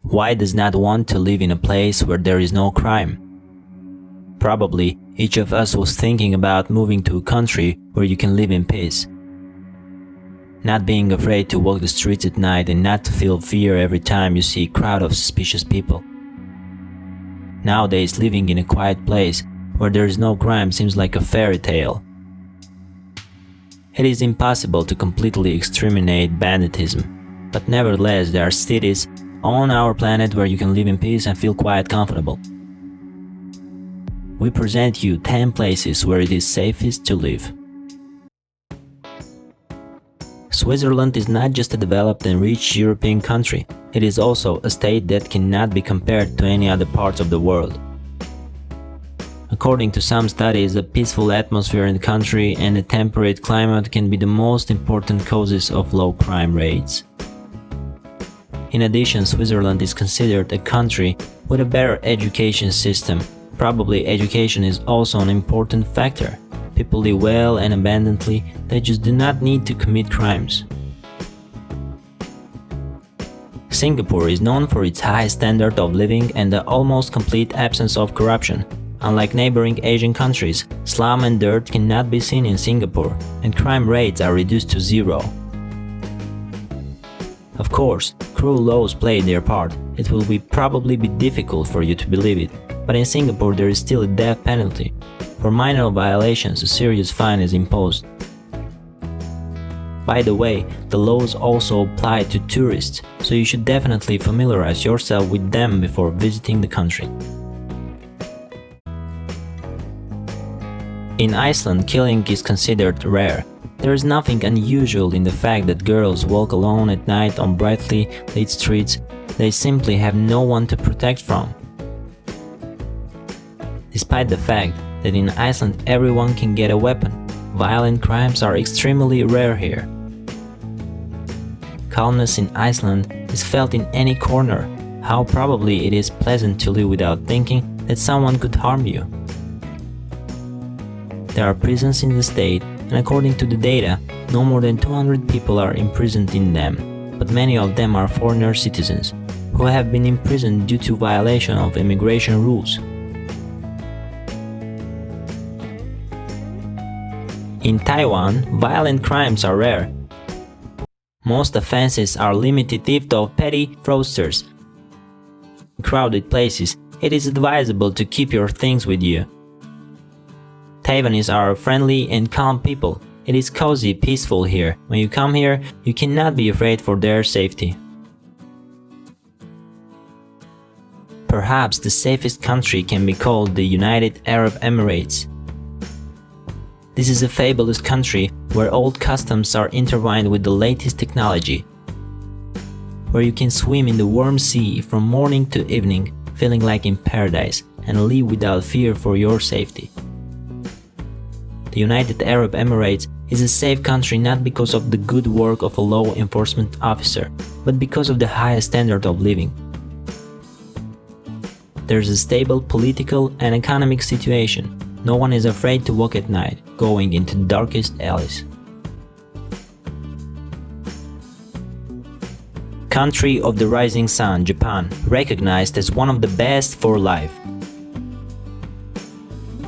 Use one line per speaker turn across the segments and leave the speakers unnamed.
Why does not want to live in a place where there is no crime? Probably each of us was thinking about moving to a country where you can live in peace. Not being afraid to walk the streets at night and not to feel fear every time you see a crowd of suspicious people. Nowadays, living in a quiet place where there is no crime seems like a fairy tale. It is impossible to completely exterminate banditism, but nevertheless there are cities on our planet where you can live in peace and feel quite comfortable. We present you 10 places where it is safest to live. Switzerland is not just a developed and rich European country, it is also a state that cannot be compared to any other parts of the world. According to some studies, a peaceful atmosphere in the country and a temperate climate can be the most important causes of low crime rates. In addition, Switzerland is considered a country with a better education system. Probably education is also an important factor. People live well and abundantly, they just do not need to commit crimes. Singapore is known for its high standard of living and the almost complete absence of corruption. Unlike neighboring Asian countries, slum and dirt cannot be seen in Singapore, and crime rates are reduced to zero. Of course, cruel laws play their part. It will probably be difficult for you to believe it, but in Singapore there is still a death penalty. For minor violations, a serious fine is imposed. By the way, the laws also apply to tourists, so you should definitely familiarize yourself with them before visiting the country. In Iceland, killing is considered rare. There is nothing unusual in the fact that girls walk alone at night on brightly lit streets. They simply have no one to protect from. Despite the fact that in Iceland everyone can get a weapon, violent crimes are extremely rare here. Calmness in Iceland is felt in any corner. How probably it is pleasant to live without thinking that someone could harm you. There are prisons in the state, and according to the data, no more than 200 people are imprisoned in them, but many of them are foreigner citizens, who have been imprisoned due to violation of immigration rules. In Taiwan, violent crimes are rare. Most offenses are limited to theft of petty fraudsters. In crowded places, it is advisable to keep your things with you. Taiwanese are friendly and calm people. It is cozy, peaceful here. When you come here, you cannot be afraid for their safety. Perhaps the safest country can be called the United Arab Emirates. This is a fabulous country where old customs are intertwined with the latest technology, where you can swim in the warm sea from morning to evening, feeling like in paradise, and live without fear for your safety. The United Arab Emirates is a safe country not because of the good work of a law enforcement officer, but because of the high standard of living. There's a stable political and economic situation. No one is afraid to walk at night, going into the darkest alleys. Country of the rising sun, Japan, recognized as one of the best for life.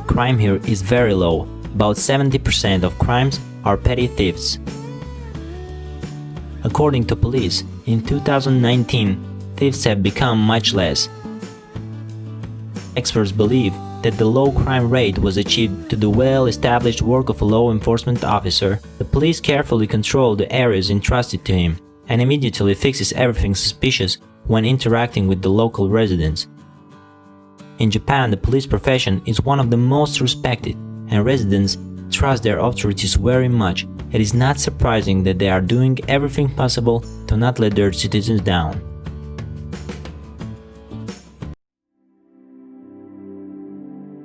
Crime here is very low. About 70% of crimes are petty thefts. According to police, in 2019, thefts have become much less. Experts believe that the low crime rate was achieved to the well-established work of a law enforcement officer. The police carefully control the areas entrusted to him and immediately fixes everything suspicious when interacting with the local residents. In Japan, the police profession is one of the most respected, and residents trust their authorities very much. It is not surprising that they are doing everything possible to not let their citizens down.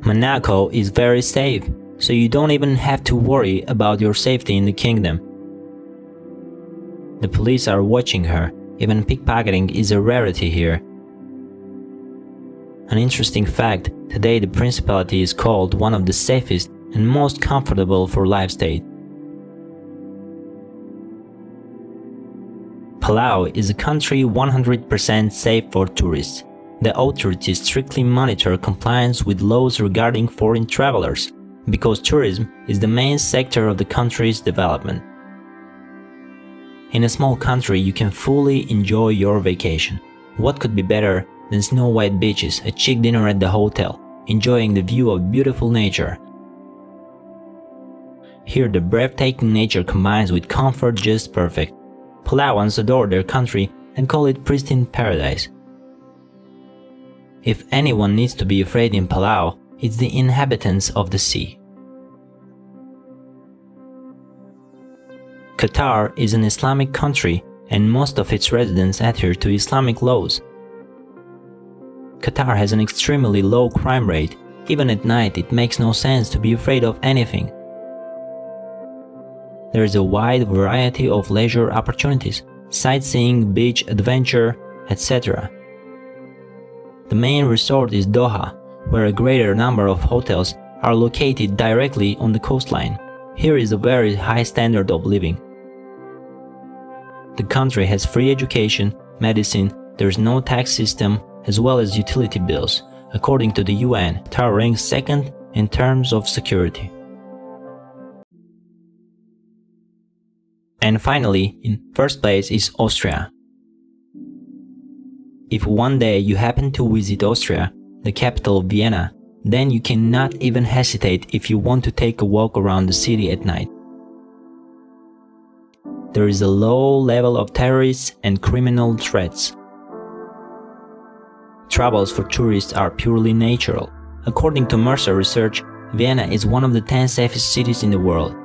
Monaco is very safe, so you don't even have to worry about your safety in the kingdom. The police are watching her. Even pickpocketing is a rarity here. An interesting fact, today the principality is called one of the safest and most comfortable for life state. Palau is a country 100% safe for tourists. The authorities strictly monitor compliance with laws regarding foreign travelers, because tourism is the main sector of the country's development. In a small country, you can fully enjoy your vacation. What could be better than snow-white beaches, a chic dinner at the hotel, enjoying the view of beautiful nature? Here, the breathtaking nature combines with comfort just perfect. Palauans adore their country and call it pristine paradise. If anyone needs to be afraid in Palau, it's the inhabitants of the sea. Qatar is an Islamic country and most of its residents adhere to Islamic laws. Qatar has an extremely low crime rate. Even at night, it makes no sense to be afraid of anything. There is a wide variety of leisure opportunities, sightseeing, beach, adventure, etc. The main resort is Doha, where a greater number of hotels are located directly on the coastline. Here is a very high standard of living. The country has free education, medicine, there is no tax system, as well as utility bills. According to the UN, Qatar ranks second in terms of security. And finally, in first place is Austria. If one day you happen to visit Austria, the capital Vienna, then you cannot even hesitate if you want to take a walk around the city at night. There is a low level of terrorists and criminal threats. Troubles for tourists are purely natural. According to Mercer research, Vienna is one of the 10 safest cities in the world.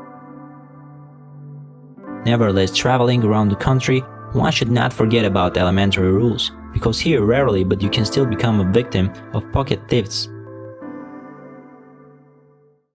Nevertheless, traveling around the country, one should not forget about elementary rules, because here rarely but you can still become a victim of pocket thieves.